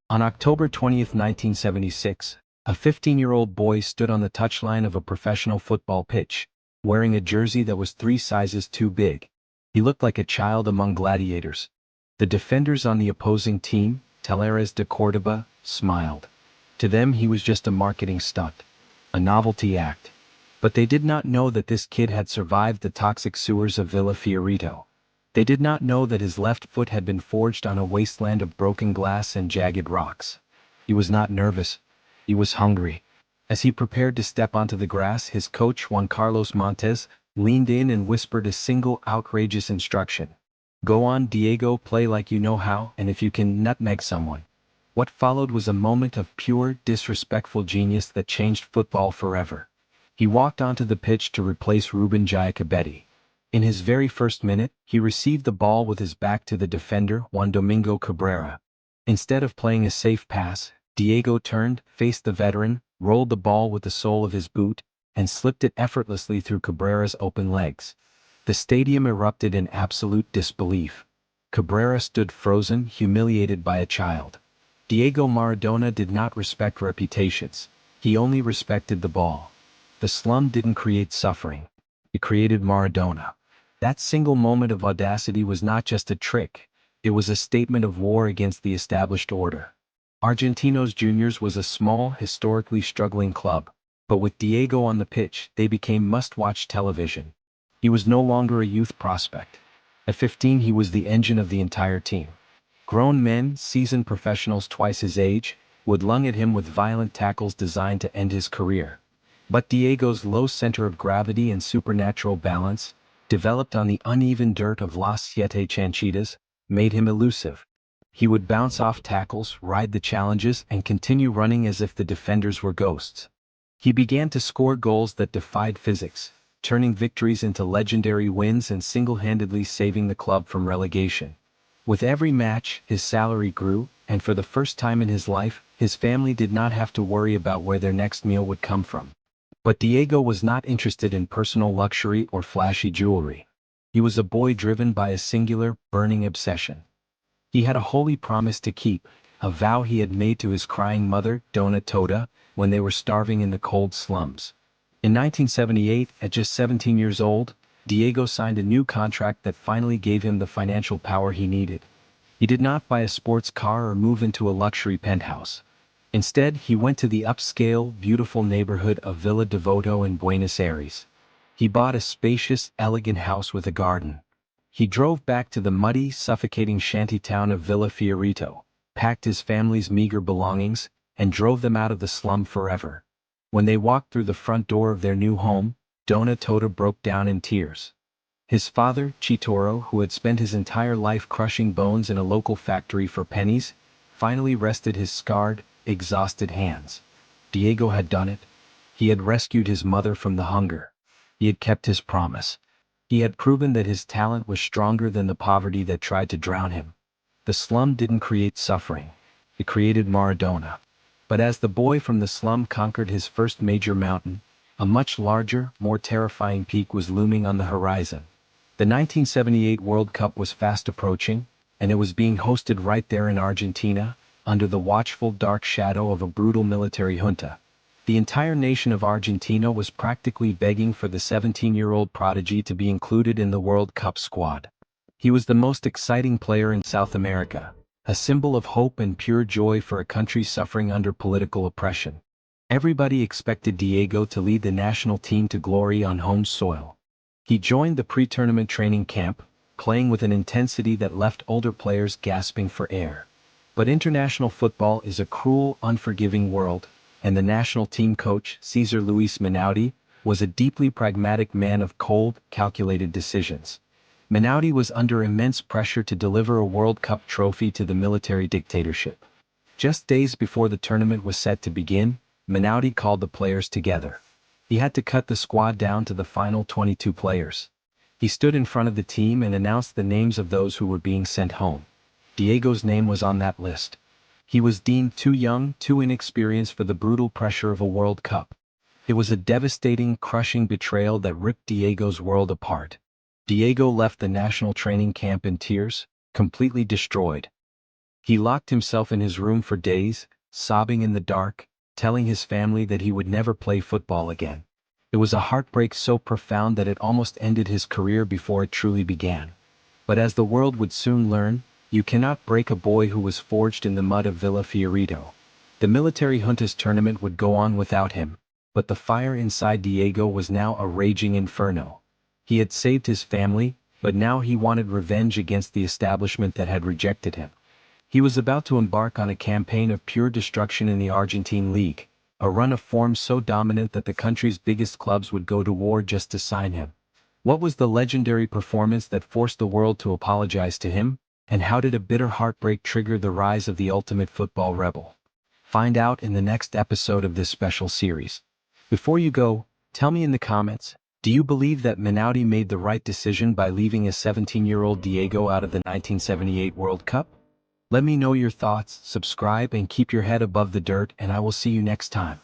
On October 20th, 1976, a 15-year-old boy stood on the touchline of a professional football pitch, wearing a jersey that was 3 sizes too big. He looked like a child among gladiators. The defenders on the opposing team, Talleres de Cordoba, smiled. To them he was just a marketing stunt, a novelty act. But they did not know that this kid had survived the toxic sewers of Villa Fiorito. They did not know that his left foot had been forged on a wasteland of broken glass and jagged rocks. He was not nervous. He was hungry. As he prepared to step onto the grass, his coach, Juan Carlos Montes, leaned in and whispered a single outrageous instruction. "Go on, Diego, play like you know how, and if you can, nutmeg someone." What followed was a moment of pure, disrespectful genius that changed football forever. He walked onto the pitch to replace Ruben Giacobetti. In his very first minute, he received the ball with his back to the defender, Juan Domingo Cabrera. Instead of playing a safe pass, Diego turned, faced the veteran, rolled the ball with the sole of his boot, and slipped it effortlessly through Cabrera's open legs. The stadium erupted in absolute disbelief. Cabrera stood frozen, humiliated by a child. Diego Maradona did not respect reputations. He only respected the ball. The slum didn't create suffering. It created Maradona. That single moment of audacity was not just a trick, it was a statement of war against the established order. Argentinos Juniors was a small, historically struggling club, but with Diego on the pitch, they became must-watch television. He was no longer a youth prospect. At 15 he was the engine of the entire team. Grown men, seasoned professionals twice his age, would lung at him with violent tackles designed to end his career. But Diego's low center of gravity and supernatural balance, developed on the uneven dirt of Las Siete Chanchitas, made him elusive. He would bounce off tackles, ride the challenges, and continue running as if the defenders were ghosts. He began to score goals that defied physics, turning victories into legendary wins and single-handedly saving the club from relegation. With every match, his salary grew, and for the first time in his life, his family did not have to worry about where their next meal would come from. But Diego was not interested in personal luxury or flashy jewelry. He was a boy driven by a singular, burning obsession. He had a holy promise to keep, a vow he had made to his crying mother, Dona Tota, when they were starving in the cold slums. In 1978, at just 17 years old, Diego signed a new contract that finally gave him the financial power he needed. He did not buy a sports car or move into a luxury penthouse. Instead, he went to the upscale, beautiful neighborhood of Villa Devoto in Buenos Aires. He bought a spacious, elegant house with a garden. He drove back to the muddy, suffocating shantytown of Villa Fiorito, packed his family's meager belongings, and drove them out of the slum forever. When they walked through the front door of their new home, Dona Tota broke down in tears. His father, Chitoro, who had spent his entire life crushing bones in a local factory for pennies, finally rested his scarred, exhausted hands. Diego had done it. He had rescued his mother from the hunger. He had kept his promise. He had proven that his talent was stronger than the poverty that tried to drown him. The slum didn't create suffering. It created Maradona. But as the boy from the slum conquered his first major mountain, a much larger, more terrifying peak was looming on the horizon. The 1978 World Cup was fast approaching, and it was being hosted right there in Argentina, under the watchful dark shadow of a brutal military junta. The entire nation of Argentina was practically begging for the 17-year-old Prodigy to be included in the World Cup squad. He was the most exciting player in South America, a symbol of hope and pure joy for a country suffering under political oppression. Everybody expected Diego to lead the national team to glory on home soil. He joined the pre-tournament training camp, playing with an intensity that left older players gasping for air. But international football is a cruel, unforgiving world, and the national team coach, Cesar Menotti, was a deeply pragmatic man of cold, calculated decisions. Menotti was under immense pressure to deliver a World Cup trophy to the military dictatorship. Just days before the tournament was set to begin, Menotti called the players together. He had to cut the squad down to the final 22 players. He stood in front of the team and announced the names of those who were being sent home. Diego's name was on that list. He was deemed too young, too inexperienced for the brutal pressure of a World Cup. It was a devastating, crushing betrayal that ripped Diego's world apart. Diego left the national training camp in tears, completely destroyed. He locked himself in his room for days, sobbing in the dark, telling his family that he would never play football again. It was a heartbreak so profound that it almost ended his career before it truly began. But as the world would soon learn, you cannot break a boy who was forged in the mud of Villa Fiorito. The military juntas tournament would go on without him, but the fire inside Diego was now a raging inferno. He had saved his family, but now he wanted revenge against the establishment that had rejected him. He was about to embark on a campaign of pure destruction in the Argentine League, a run of form so dominant that the country's biggest clubs would go to war just to sign him. What was the legendary performance that forced the world to apologize to him, and how did a bitter heartbreak trigger the rise of the ultimate football rebel? Find out in the next episode of this special series. Before you go, tell me in the comments, do you believe that Menotti made the right decision by leaving a 17-year-old Diego out of the 1978 World Cup? Let me know your thoughts, subscribe and keep your head above the dirt, and I will see you next time.